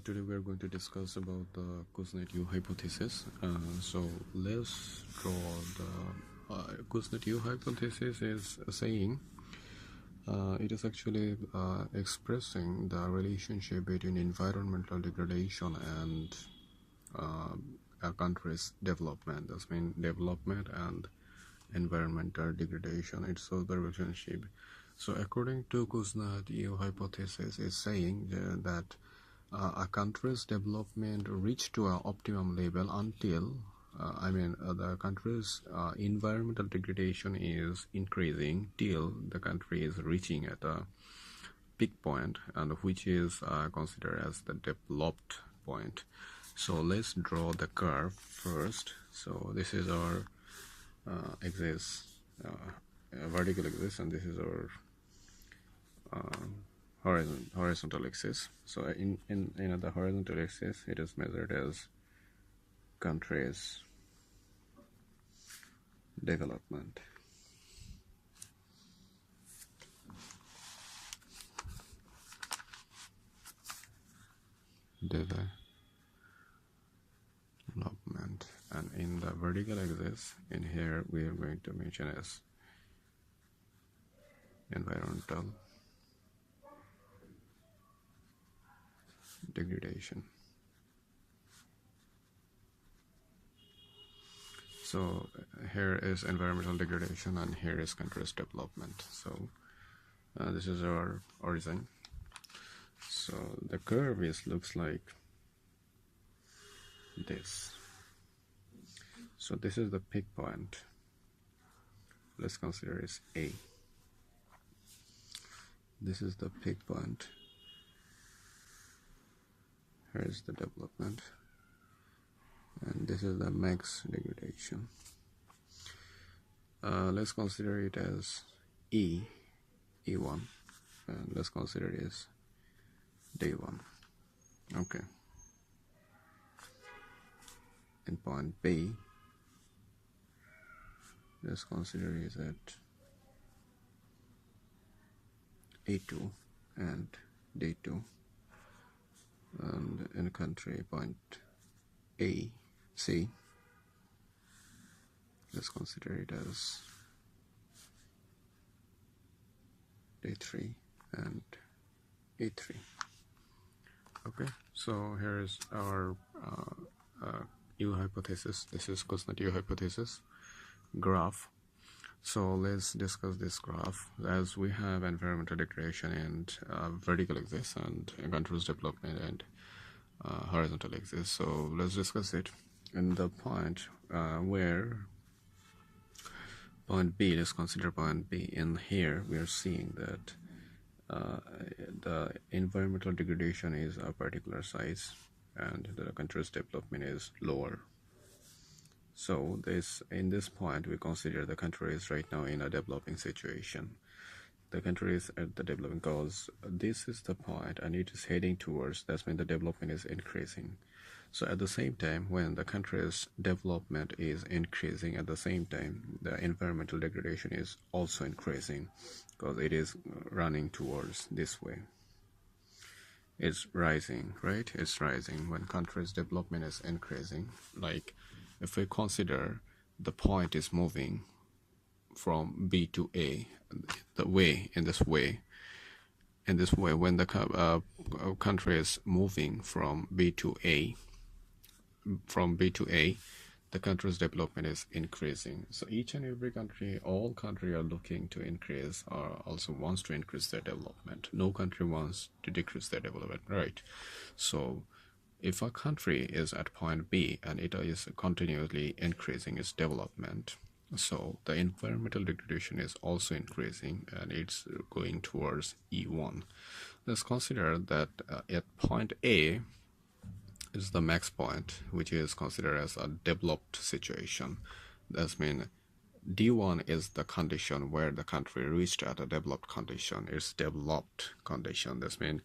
Today we are going to discuss about the Kuznet U hypothesis. So let's draw the Kuznet U hypothesis is saying it is actually expressing the relationship between environmental degradation and a country's development. That's mean development and environmental degradation. It's so the relationship. So according to Kuznet U hypothesis is saying that a country's development reach to an optimum level until the country's environmental degradation is increasing till the country is reaching at a peak point, and which is considered as the developed point. So let's draw the curve first. So this is our axis, vertical axis, and this is our horizontal axis. So in the horizontal axis, it is measured as country's development. And in the vertical axis, in here we are going to mention as environmental degradation. So here is environmental degradation and here is country's development. So this is our origin. So the curve looks like this. So this is the peak point. Let's consider it A. This is the peak point. Here is the development, and this is the max degradation. Let's consider it as E1, and let's consider it as day 1. Okay. In point B, let's consider it at A2 and day 2. And in country point A, C, let's consider it as day 3 and A3. Okay, so here is our U hypothesis. This is Kuznet U hypothesis graph. So let's discuss this graph, as we have environmental degradation and vertical axis, and country's development and horizontal axis. So let's discuss it. In the point where point B, let's consider point B. In here we are seeing that the environmental degradation is a particular size and the country's development is lower. So in this point we consider the country is right now in a developing situation. The country is at the developing cause. This is the point and it is heading towards, that's when the development is increasing. So at the same time, when the country's development is increasing, at the same time the environmental degradation is also increasing, because it is running towards this way. It's rising, right? It's rising when country's development is increasing. Like if we consider the point is moving from B to A, in this way, when the country is moving from B to A, the country's development is increasing. So each and every country, all countries are looking to increase, or also wants to increase their development. No country wants to decrease their development, right? So if a country is at point B and it is continuously increasing its development, so the environmental degradation is also increasing and it's going towards E1. Let's consider that at point A is the max point, which is considered as a developed situation. That means D1 is the condition where the country reached at a developed condition. It's developed condition. That means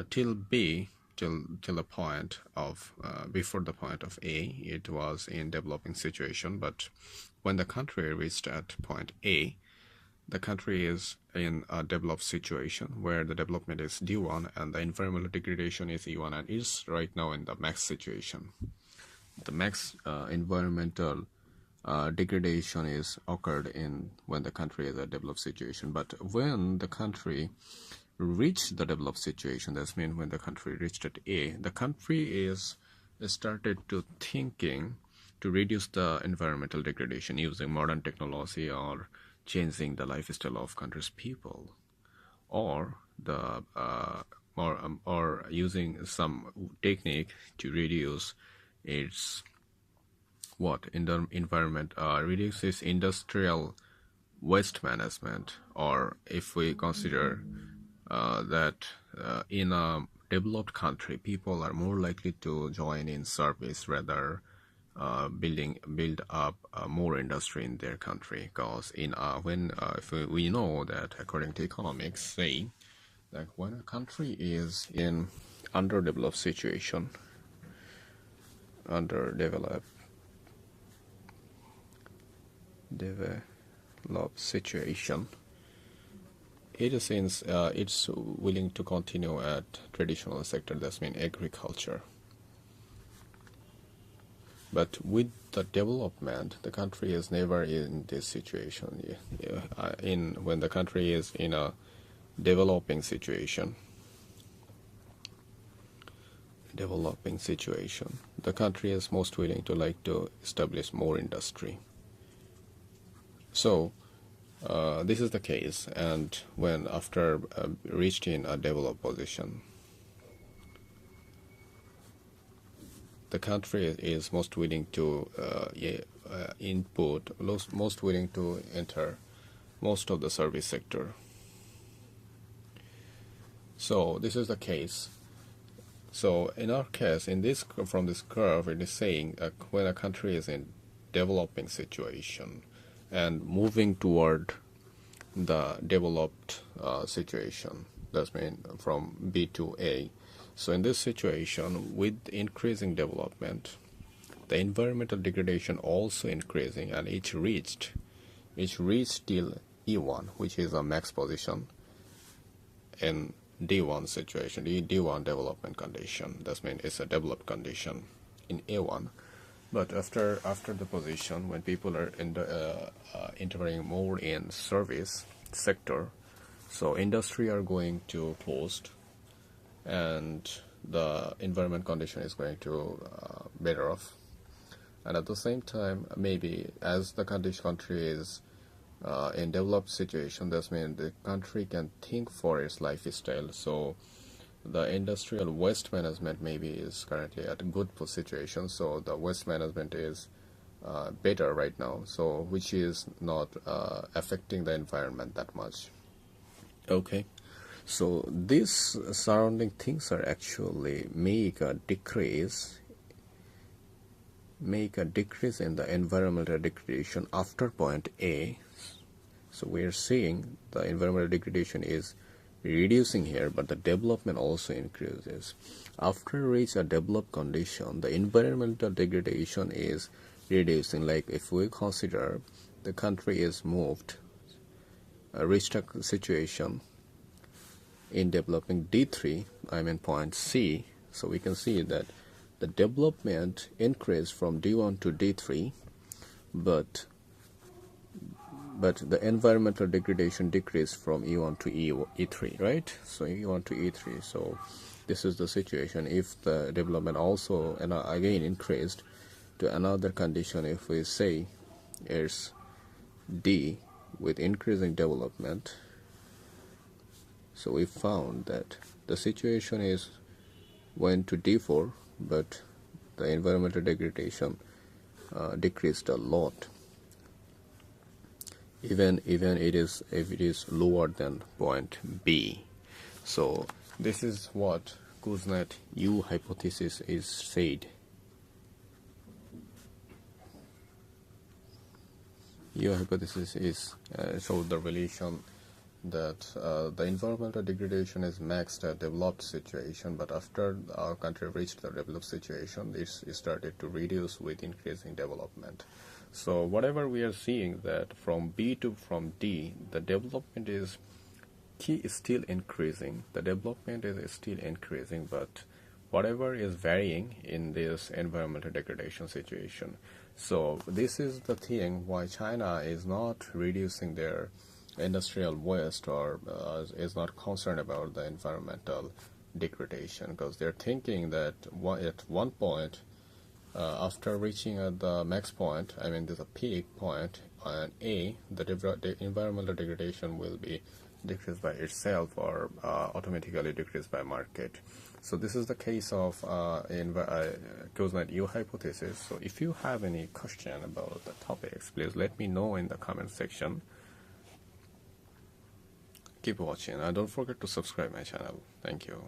till B, till the point of before the point of A, it was in developing situation. But when the country reached at point A, the country is in a developed situation where the development is D1 and the environmental degradation is E1 and is right now in the max situation. The max environmental degradation is occurred in when the country is a developed situation. But when the country reached the developed situation, that means when the country reached at A, the country is started to thinking to reduce the environmental degradation using modern technology or changing the lifestyle of country's people, or the or using some technique to reduce its in the environment, reduce its industrial waste management, or if we consider that in a developed country people are more likely to join in service rather build up more industry in their country, because if we know that according to economics saying that when a country is in underdeveloped situation, developed situation, it is since it's willing to continue at traditional sector, that's mean agriculture. But with the development, the country is never in this situation. When the country is in a developing situation, the country is most willing to like to establish more industry. So this is the case, and when after reached in a developed position, the country is most willing to most willing to enter most of the service sector. So this is the case. So in our case, from this curve, it is saying when a country is in developing situation and moving toward the developed situation, that means from B to A. So in this situation, with increasing development, the environmental degradation also increasing, and it reached till E1, which is a max position in D1 situation, D1 development condition. That means it's a developed condition in A1. But after the position, when people are entering more in service sector, so industry are going to closed, and the environment condition is going to better off. And at the same time, maybe as the country is in developed situation, that means the country can think for its lifestyle. So the industrial waste management maybe is currently at a good situation. So the waste management is better right now, so which is not affecting the environment that much. Okay. So these surrounding things are actually make a decrease in the environmental degradation after point A. So we are seeing the environmental degradation is reducing here, but the development also increases. After reach a developed condition, the environmental degradation is reducing. Like if we consider the country is reached a situation in developing D3, I mean point C, so we can see that the development increased from D1 to D3, but the environmental degradation decreased from E1 to E3, right? So E1 to E3. So this is the situation. If the development also again increased to another condition, if we say it's D with increasing development, so we found that the situation is went to D4, but the environmental degradation decreased a lot. Even if it is lower than point B. So this is what Kuznet U hypothesis is said. U hypothesis is showed the relation that the environmental degradation is maxed at developed situation, but after our country reached the developed situation, it started to reduce with increasing development. So whatever we are seeing that from B to from D, the development is still increasing. The development is still increasing, but whatever is varying in this environmental degradation situation. So this is the thing why China is not reducing their industrial waste or is not concerned about the environmental degradation, because they're thinking that at one point after reaching at the max point, I mean there's a peak point on A, the environmental degradation will be decreased by itself or automatically decreased by market. So this is the case of Kuznet U hypothesis. So if you have any question about the topics, please let me know in the comment section. Keep watching and don't forget to subscribe my channel. Thank you.